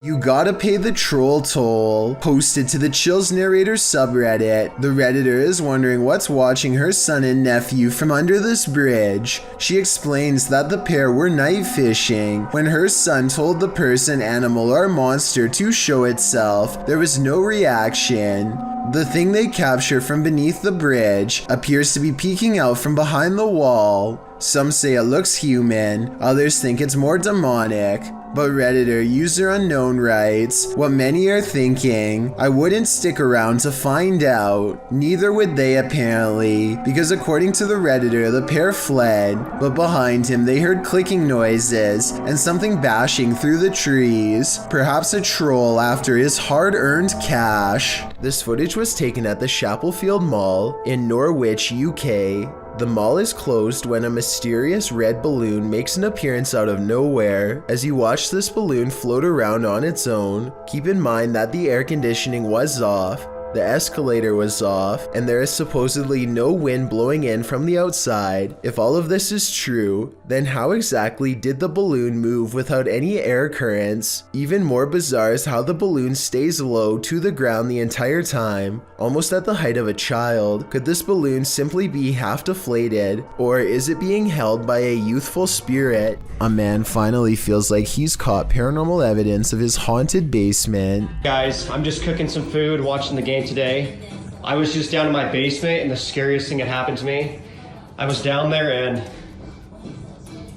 You gotta pay the troll toll. Posted to the Chills Narrator subreddit. The Redditor is wondering what's watching her son and nephew from under this bridge. She explains that the pair were night fishing. When her son told the person, animal, or monster to show itself, there was no reaction. The thing they capture from beneath the bridge appears to be peeking out from behind the wall. Some say it looks human, others think it's more demonic. But Redditor user unknown writes, what many are thinking, I wouldn't stick around to find out. Neither would they apparently, because according to the Redditor, the pair fled, but behind him they heard clicking noises and something bashing through the trees, perhaps a troll after his hard-earned cash. This footage was taken at the Chapelfield Mall in Norwich, UK. The mall is closed when a mysterious red balloon makes an appearance out of nowhere. As you watch this balloon float around on its own, keep in mind that the air conditioning was off, the escalator was off, and there is supposedly no wind blowing in from the outside. If all of this is true, then how exactly did the balloon move without any air currents? Even more bizarre is how the balloon stays low to the ground the entire time, almost at the height of a child. Could this balloon simply be half deflated, or is it being held by a youthful spirit? A man finally feels like he's caught paranormal evidence of his haunted basement. Guys, I'm just cooking some food, watching the game today. I was just down in my basement and the scariest thing had happened to me. I was down there and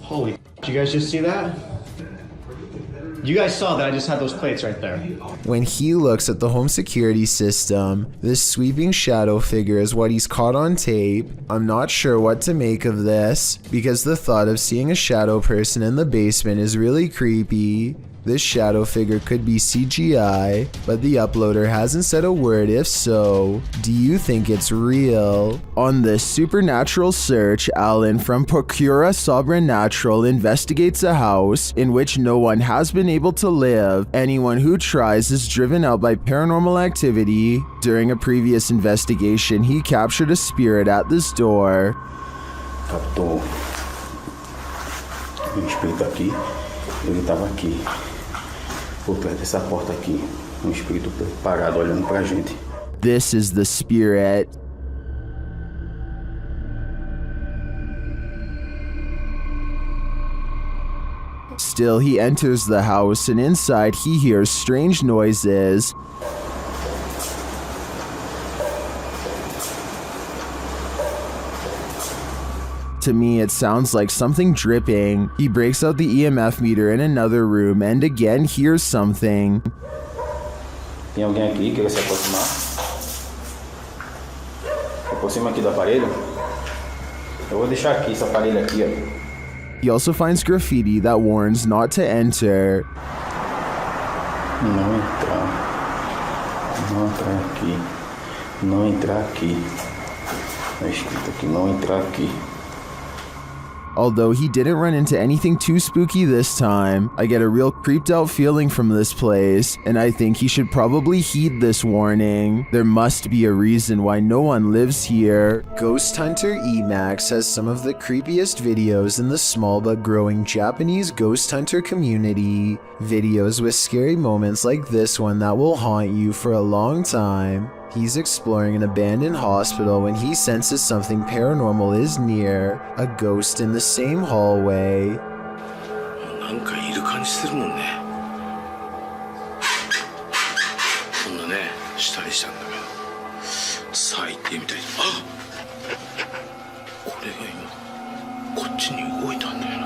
holy, did you guys just see that? You guys saw that I just had those plates right there. When he looks at the home security system, this sweeping shadow figure is what he's caught on tape. I'm not sure what to make of this, because the thought of seeing a shadow person in the basement is really creepy. This shadow figure could be CGI, but the uploader hasn't said a word if so. Do you think it's real? On this supernatural search, Alan from Procura Sobrenatural investigates a house in which no one has been able to live. Anyone who tries is driven out by paranormal activity. During a previous investigation, he captured a spirit at this door. Captou espírito aqui, ele estava aqui. Por trás dessa porta aqui, espírito parado olhando pra gente. This is the spirit. Still, he enters the house, and inside he hears strange noises. To me, it sounds like something dripping. He breaks out the EMF meter in another room and again hears something. Tem alguém aqui que quer se aproximar? Aproxima aqui do aparelho. Eu vou deixar aqui esse aparelho aqui, ó. He also finds graffiti that warns not to enter. Não entrar. Não entrar aqui. Não entrar aqui. Tá escrito aqui, não entrar aqui. Although he didn't run into anything too spooky this time, I get a real creeped out feeling from this place, and I think he should probably heed this warning. There must be a reason why no one lives here. Ghost Hunter Emax has some of the creepiest videos in the small but growing Japanese ghost hunter community. Videos with scary moments like this one that will haunt you for a long time. He's exploring an abandoned hospital when he senses something paranormal is near, a ghost in the same hallway. なんかいる感じするもんね。こんなね、したりしたんだけど。さあ行ってみたい。あ！これが今こっちに動いたんだよな。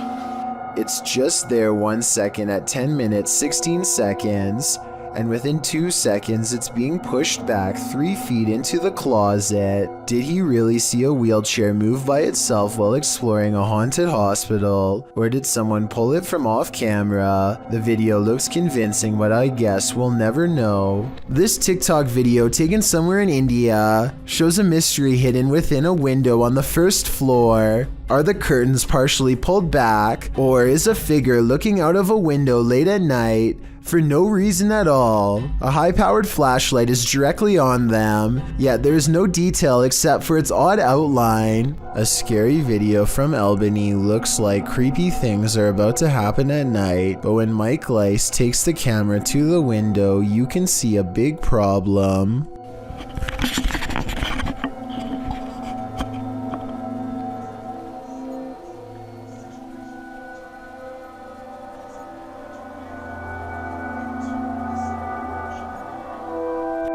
It's just there 1 second at 10 minutes 16 seconds. And within 2 seconds, it's being pushed back 3 feet into the closet. Did he really see a wheelchair move by itself while exploring a haunted hospital? Or did someone pull it from off camera? The video looks convincing, but I guess we'll never know. This TikTok video taken somewhere in India shows a mystery hidden within a window on the first floor. Are the curtains partially pulled back? Or is a figure looking out of a window late at night for no reason at all. A high-powered flashlight is directly on them, yet there is no detail except for its odd outline. A scary video from Albany looks like creepy things are about to happen at night, but when Mike Leiss takes the camera to the window, you can see a big problem.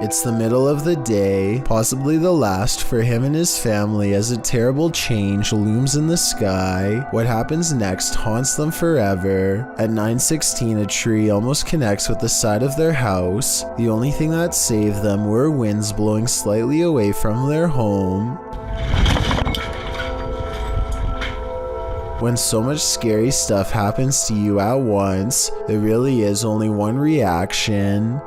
It's the middle of the day, possibly the last for him and his family, as a terrible change looms in the sky. What happens next haunts them forever. At 9:16, a tree almost connects with the side of their house. The only thing that saved them were winds blowing slightly away from their home. When so much scary stuff happens to you at once, there really is only one reaction.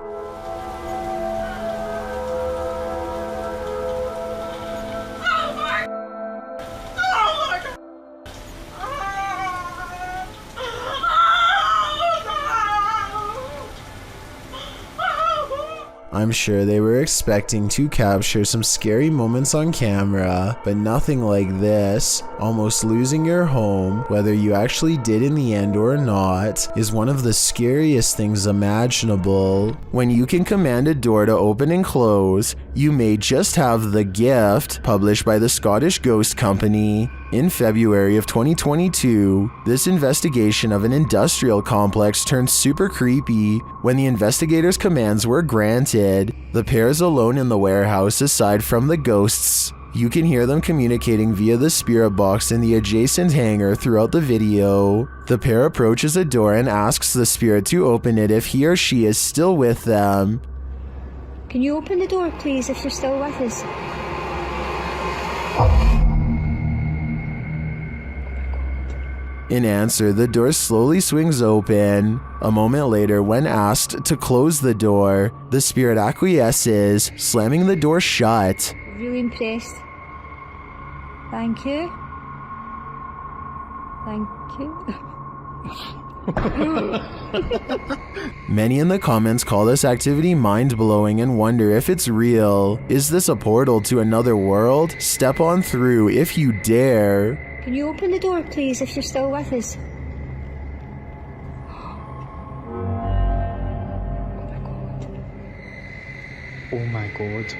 I'm sure they were expecting to capture some scary moments on camera, but nothing like this. Almost losing your home, whether you actually did in the end or not, is one of the scariest things imaginable. When you can command a door to open and close, you may just have the gift, published by the Scottish Ghost Company. In February of 2022, this investigation of an industrial complex turned super creepy when the investigators' commands were granted. The pair is alone in the warehouse aside from the ghosts. You can hear them communicating via the spirit box in the adjacent hangar throughout the video. The pair approaches a door and asks the spirit to open it if he or she is still with them. Can you open the door, please, if you're still with us? In answer, the door slowly swings open. A moment later, when asked to close the door, the spirit acquiesces, slamming the door shut. Really impressed. Thank you. Thank you. Many in the comments call this activity mind-blowing and wonder if it's real. Is this a portal to another world? Step on through if you dare. Can you open the door, please, if you're still with us? Oh my god.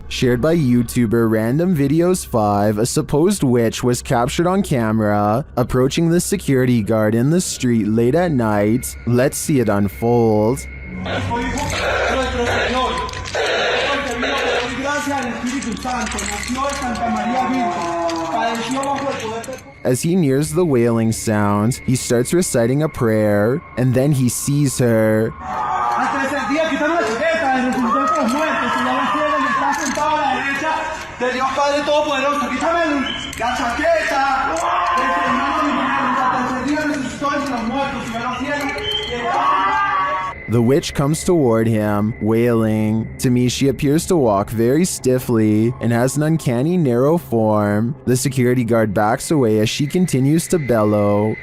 Shared by YouTuber Random Videos 5, a supposed witch was captured on camera approaching the security guard in the street late at night. Let's see it unfold. As he nears the wailing sound, he starts reciting a prayer, and then he sees her. The witch comes toward him, wailing. To me, she appears to walk very stiffly and has an uncanny narrow form. The security guard backs away as she continues to bellow.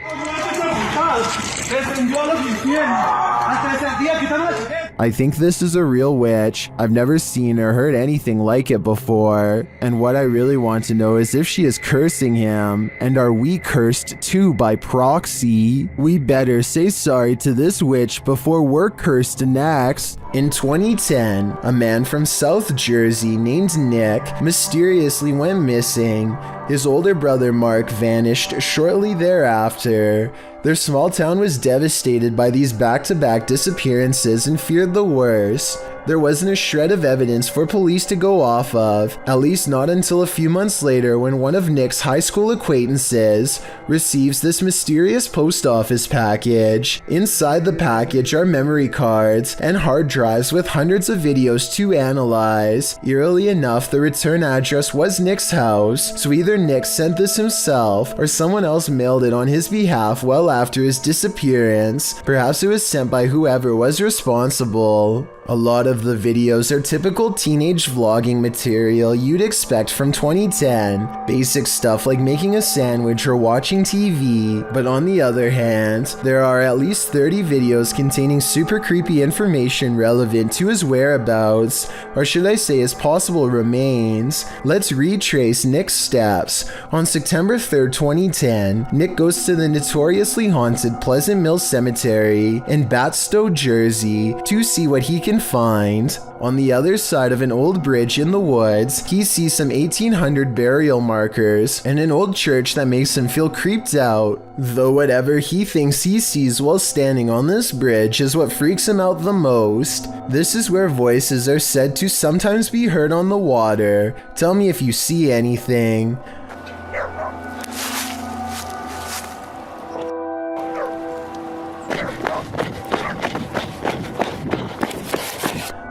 I think this is a real witch. I've never seen or heard anything like it before. And what I really want to know is if she is cursing him. And are we cursed too by proxy? We better say sorry to this witch before we're cursed next. In 2010, a man from South Jersey named Nick mysteriously went missing. His older brother Mark vanished shortly thereafter. Their small town was devastated by these back-to-back disappearances and feared the worst. There wasn't a shred of evidence for police to go off of, at least not until a few months later when one of Nick's high school acquaintances receives this mysterious post office package. Inside the package are memory cards and hard drives with hundreds of videos to analyze. Eerily enough, the return address was Nick's house, so either Nick sent this himself or someone else mailed it on his behalf well after his disappearance. Perhaps it was sent by whoever was responsible. A lot of the videos are typical teenage vlogging material you'd expect from 2010. Basic stuff like making a sandwich or watching TV. But on the other hand, there are at least 30 videos containing super creepy information relevant to his whereabouts, or should I say his possible remains. Let's retrace Nick's steps. On September 3rd, 2010, Nick goes to the notoriously haunted Pleasant Mill Cemetery in Batstow, Jersey to see what he can find. On the other side of an old bridge in the woods, he sees some 1800 burial markers and an old church that makes him feel creeped out. Though whatever he thinks he sees while standing on this bridge is what freaks him out the most. This is where voices are said to sometimes be heard on the water. Tell me if you see anything.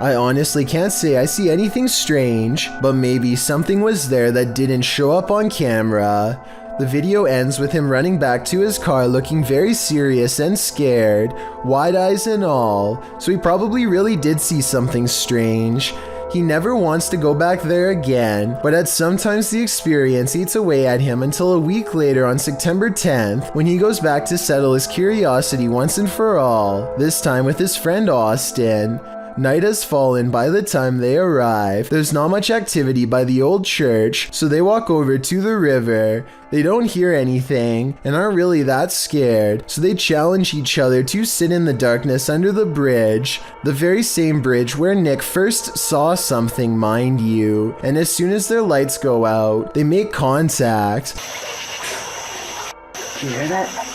I honestly can't say I see anything strange, but maybe something was there that didn't show up on camera. The video ends with him running back to his car looking very serious and scared, wide eyes and all, so he probably really did see something strange. He never wants to go back there again, but sometimes the experience eats away at him until a week later on September 10th, when he goes back to settle his curiosity once and for all, this time with his friend Austin. Night has fallen by the time they arrive. There's not much activity by the old church, so they walk over to the river. They don't hear anything and aren't really that scared, so they challenge each other to sit in the darkness under the bridge. The very same bridge where Nick first saw something, mind you. And as soon as their lights go out, they make contact. You hear that?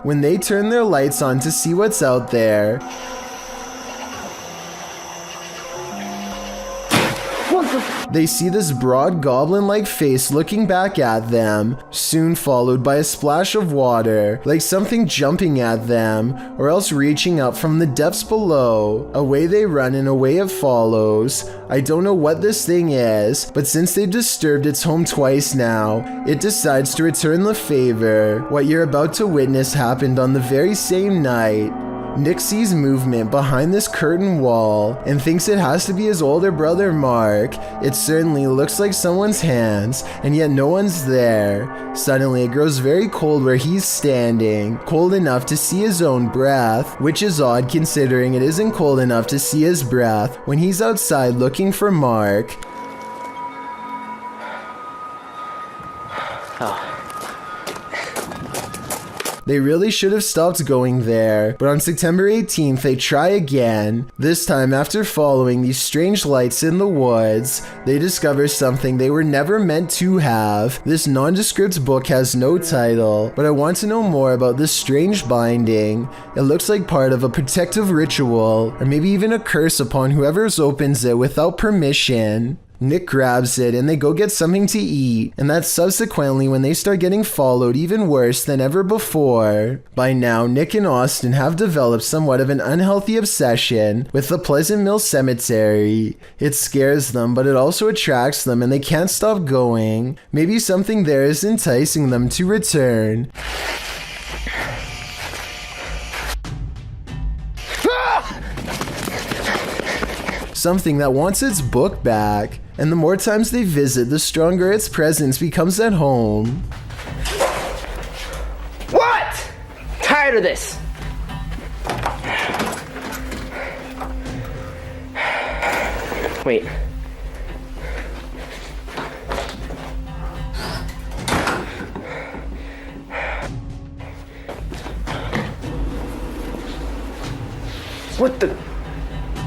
When they turn their lights on to see what's out there, they see this broad goblin-like face looking back at them, soon followed by a splash of water, like something jumping at them, or else reaching up from the depths below. Away they run and away it follows. I don't know what this thing is, but since they've disturbed its home twice now, it decides to return the favor. What you're about to witness happened on the very same night. Nick sees movement behind this curtain wall and thinks it has to be his older brother Mark. It certainly looks like someone's hands, and yet no one's there. Suddenly it grows very cold where he's standing, cold enough to see his own breath, which is odd considering it isn't cold enough to see his breath when he's outside looking for Mark. They really should have stopped going there, but on September 18th they try again. This time, after following these strange lights in the woods, they discover something they were never meant to have. This nondescript book has no title, but I want to know more about this strange binding. It looks like part of a protective ritual, or maybe even a curse upon whoever opens it without permission. Nick grabs it and they go get something to eat, and that's subsequently when they start getting followed even worse than ever before. By now, Nick and Austin have developed somewhat of an unhealthy obsession with the Pleasant Mill Cemetery. It scares them, but it also attracts them and they can't stop going. Maybe something there is enticing them to return. Something that wants its book back. And the more times they visit, the stronger its presence becomes at home. What? Tired of this. Wait. What the?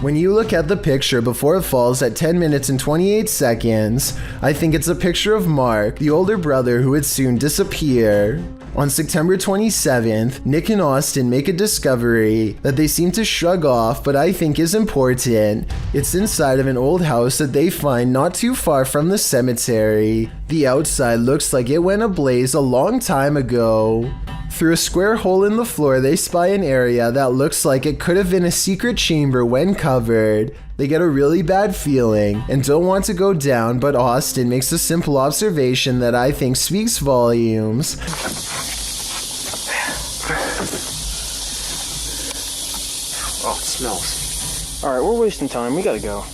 When you look at the picture before it falls at 10 minutes and 28 seconds, I think it's a picture of Mark, the older brother who would soon disappear. On September 27th, Nick and Austin make a discovery that they seem to shrug off but I think is important. It's inside of an old house that they find not too far from the cemetery. The outside looks like it went ablaze a long time ago. Through a square hole in the floor, they spy an area that looks like it could have been a secret chamber when covered. They get a really bad feeling and don't want to go down, but Austin makes a simple observation that I think speaks volumes. Oh, it smells. Alright, we're wasting time. We gotta go.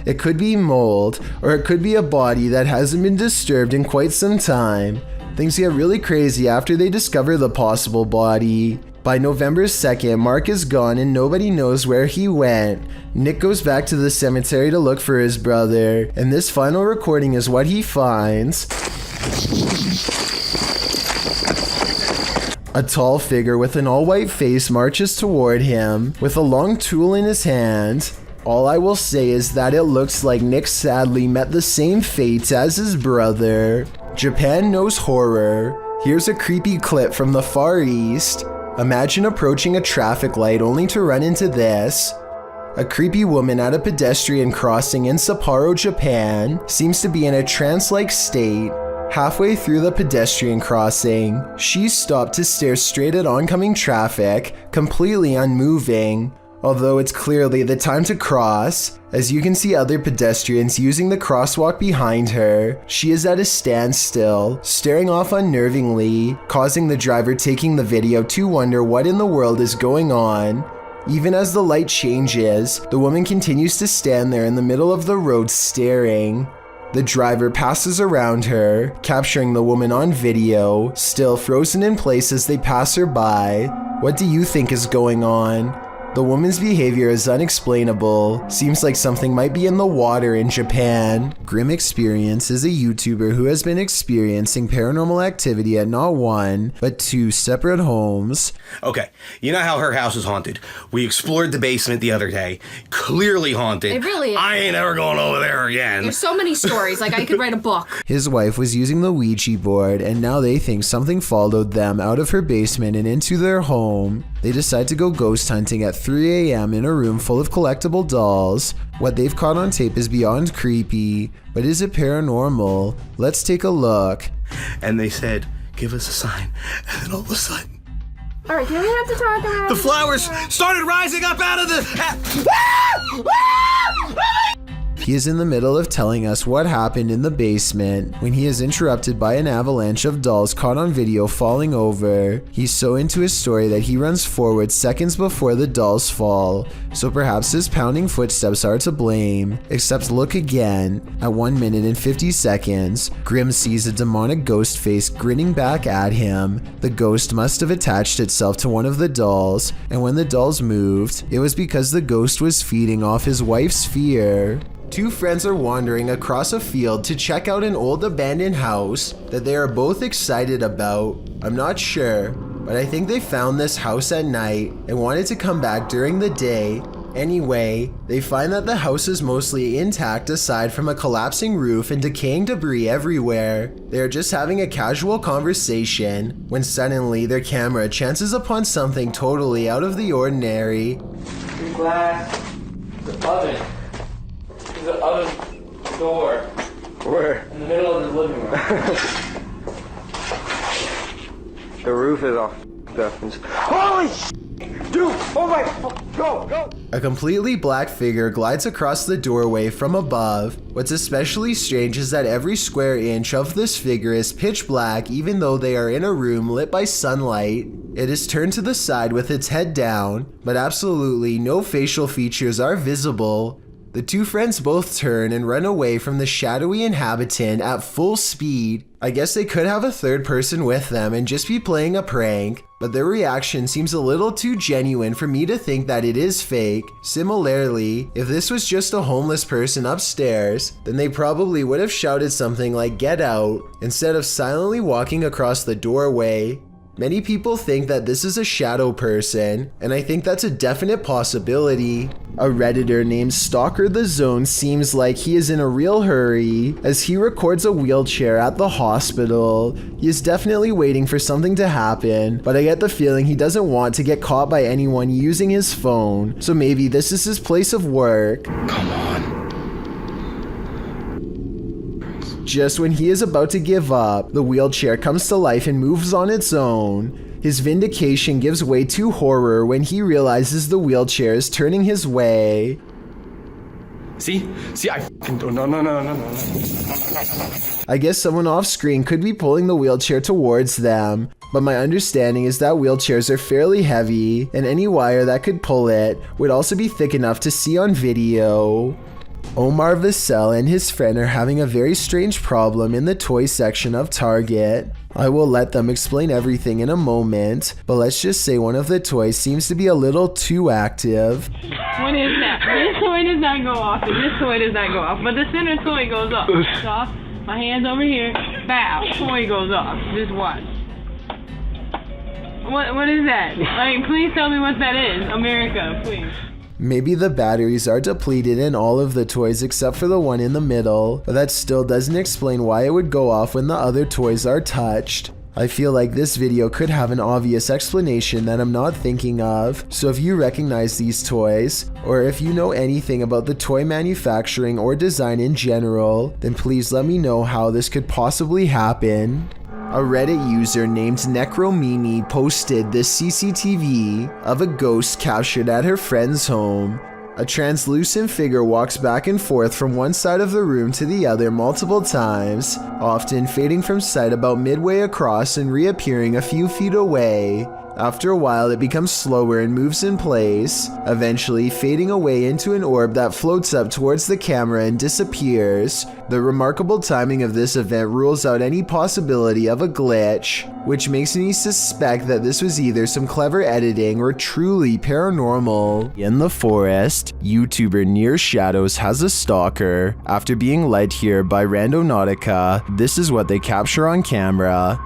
It could be mold, or it could be a body that hasn't been disturbed in quite some time. Things get really crazy after they discover the possible body. By November 2nd, Mark is gone and nobody knows where he went. Nick goes back to the cemetery to look for his brother, and this final recording is what he finds. A tall figure with an all-white face marches toward him, with a long tool in his hand. All I will say is that it looks like Nick sadly met the same fate as his brother. Japan knows horror. Here's a creepy clip from the Far East. Imagine approaching a traffic light only to run into this. A creepy woman at a pedestrian crossing in Sapporo, Japan, seems to be in a trance-like state. Halfway through the pedestrian crossing, she stopped to stare straight at oncoming traffic, completely unmoving. Although it's clearly the time to cross, as you can see other pedestrians using the crosswalk behind her, she is at a standstill, staring off unnervingly, causing the driver taking the video to wonder what in the world is going on. Even as the light changes, the woman continues to stand there in the middle of the road staring. The driver passes around her, capturing the woman on video, still frozen in place as they pass her by. What do you think is going on? The woman's behavior is unexplainable. Seems like something might be in the water in Japan. Grim Experience is a YouTuber who has been experiencing paranormal activity at not one, but two separate homes. Okay, you know how her house is haunted. We explored the basement the other day. Clearly haunted. It really is. I ain't ever going over there again. There's so many stories, like I could write a book. His wife was using the Ouija board, and now they think something followed them out of her basement and into their home. They decide to go ghost hunting at 3 a.m. in a room full of collectible dolls. What they've caught on tape is beyond creepy, but is it paranormal? Let's take a look. And they said, give us a sign. And then all of a sudden, Alright, can we have to talk about the flowers started rising up out of the... He is in the middle of telling us what happened in the basement when he is interrupted by an avalanche of dolls caught on video falling over. He's so into his story that he runs forward seconds before the dolls fall, so perhaps his pounding footsteps are to blame. Except look again. At 1 minute and 50 seconds, Grim sees a demonic ghost face grinning back at him. The ghost must have attached itself to one of the dolls, and when the dolls moved, it was because the ghost was feeding off his wife's fear. Two friends are wandering across a field to check out an old abandoned house that they are both excited about. I'm not sure, but I think they found this house at night and wanted to come back during the day. Anyway, they find that the house is mostly intact aside from a collapsing roof and decaying debris everywhere. They are just having a casual conversation when suddenly their camera chances upon something totally out of the ordinary. Glass. The oven. The oven door. Where? In the middle of the living room. The roof is off. Holy sh! Dude! Oh my! Go! A completely black figure glides across the doorway from above. What's especially strange is that every square inch of this figure is pitch black even though they are in a room lit by sunlight. It is turned to the side with its head down, but absolutely no facial features are visible. The two friends both turn and run away from the shadowy inhabitant at full speed. I guess they could have a third person with them and just be playing a prank, but their reaction seems a little too genuine for me to think that it is fake. Similarly, if this was just a homeless person upstairs, then they probably would have shouted something like "get out" instead of silently walking across the doorway. Many people think that this is a shadow person, and I think that's a definite possibility. A Redditor named Stalker the Zone seems like he is in a real hurry as he records a wheelchair at the hospital. He is definitely waiting for something to happen, but I get the feeling he doesn't want to get caught by anyone using his phone, so maybe this is his place of work. Come on. Just when he is about to give up, the wheelchair comes to life and moves on its own. His vindication gives way to horror when he realizes the wheelchair is turning his way. See, I fucking don't. No. I guess someone off screen could be pulling the wheelchair towards them. but my understanding is that wheelchairs are fairly heavy, and any wire that could pull it would also be thick enough to see on video. Omar Vassell and his friend are having a very strange problem in the toy section of Target. I will let them explain everything in a moment, but let's just say one of the toys seems to be a little too active. What is that? This toy does not go off, and this toy does not go off, but the center toy goes off. It's off. My hand's over here. Bow. Toy goes off. Just watch. What is that? Like, please tell me what that is. America, please. Maybe the batteries are depleted in all of the toys except for the one in the middle, but that still doesn't explain why it would go off when the other toys are touched. I feel like this video could have an obvious explanation that I'm not thinking of, so if you recognize these toys, or if you know anything about the toy manufacturing or design in general, then please let me know how this could possibly happen. A Reddit user named Necromimi posted this CCTV of a ghost captured at her friend's home. A translucent figure walks back and forth from one side of the room to the other multiple times, often fading from sight about midway across and reappearing a few feet away. After a while, it becomes slower and moves in place, eventually fading away into an orb that floats up towards the camera and disappears. The remarkable timing of this event rules out any possibility of a glitch, which makes me suspect that this was either some clever editing or truly paranormal. In the forest, YouTuber Near Shadows has a stalker. After being led here by Randonautica, this is what they capture on camera.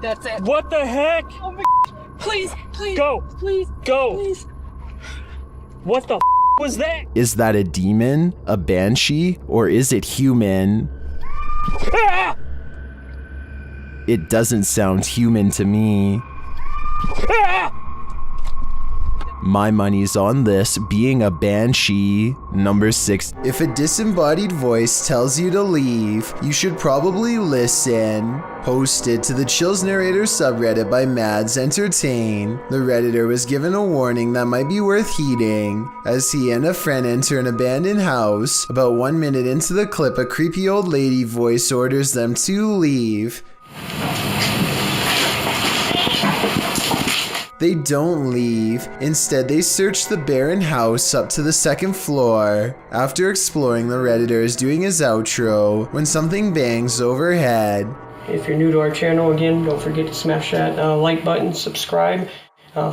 That's it. What the heck? Oh my please, Go. please, Go. please. What the was that? Is that a demon, a banshee, or is it human? It doesn't sound human to me. My money's on this being a banshee. Number 6. If a disembodied voice tells you to leave, you should probably listen. Posted to the Chills Narrator subreddit by Mads Entertain, the redditor was given a warning that might be worth heeding. As he and a friend enter an abandoned house, about 1 minute into the clip, a creepy old lady voice orders them to leave. They don't leave. Instead, they search the barren house up to the 2nd floor. After exploring, the redditor is doing his outro when something bangs overhead. If you're new to our channel, again, don't forget to smash that like button, subscribe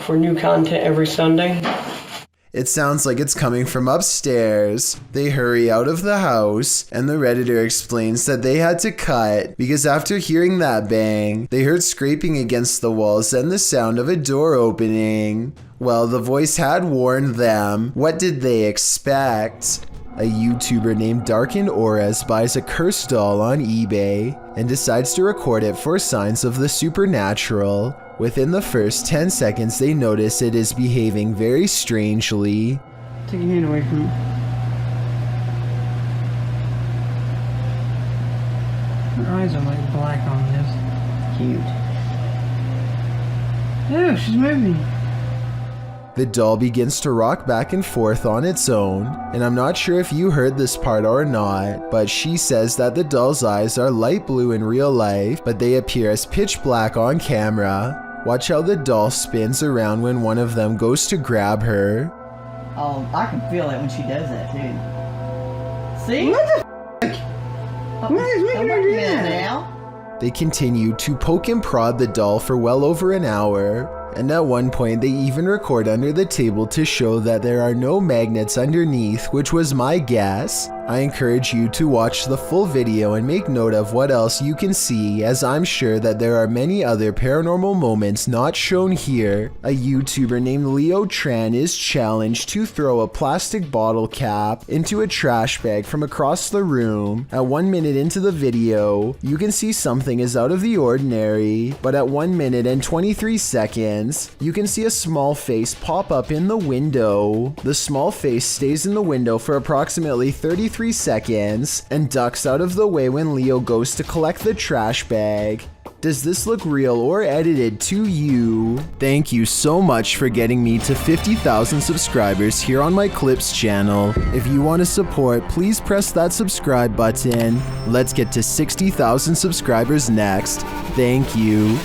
for new content every Sunday. It sounds like it's coming from upstairs. They hurry out of the house, and the redditor explains that they had to cut because after hearing that bang, they heard scraping against the walls and the sound of a door opening. Well, the voice had warned them. What did they expect? A YouTuber named Darkened Auras buys a cursed doll on eBay and decides to record it for signs of the supernatural. Within the first 10 seconds, they notice it is behaving very strangely. Take your hand away from me. Her eyes are like black on this. Cute. Ew, she's moving. The doll begins to rock back and forth on its own, and I'm not sure if you heard this part or not, but she says that the doll's eyes are light blue in real life, but they appear as pitch black on camera. Watch how the doll spins around when one of them goes to grab her. Oh, I can feel it when she does that too. See? What the f***? What is making her do that? Now? They continue to poke and prod the doll for well over an hour, and at one point they even record under the table to show that there are no magnets underneath, which was my guess. I encourage you to watch the full video and make note of what else you can see, as I'm sure that there are many other paranormal moments not shown here. A YouTuber named Leo Tran is challenged to throw a plastic bottle cap into a trash bag from across the room. At 1 minute into the video, you can see something is out of the ordinary, but at 1 minute and 23 seconds, you can see a small face pop up in the window. The small face stays in the window for approximately 33 seconds and ducks out of the way when Leo goes to collect the trash bag. Does this look real or edited to you? Thank you so much for getting me to 50,000 subscribers here on my Clips channel. If you want to support, please press that subscribe button. Let's get to 60,000 subscribers next. Thank you.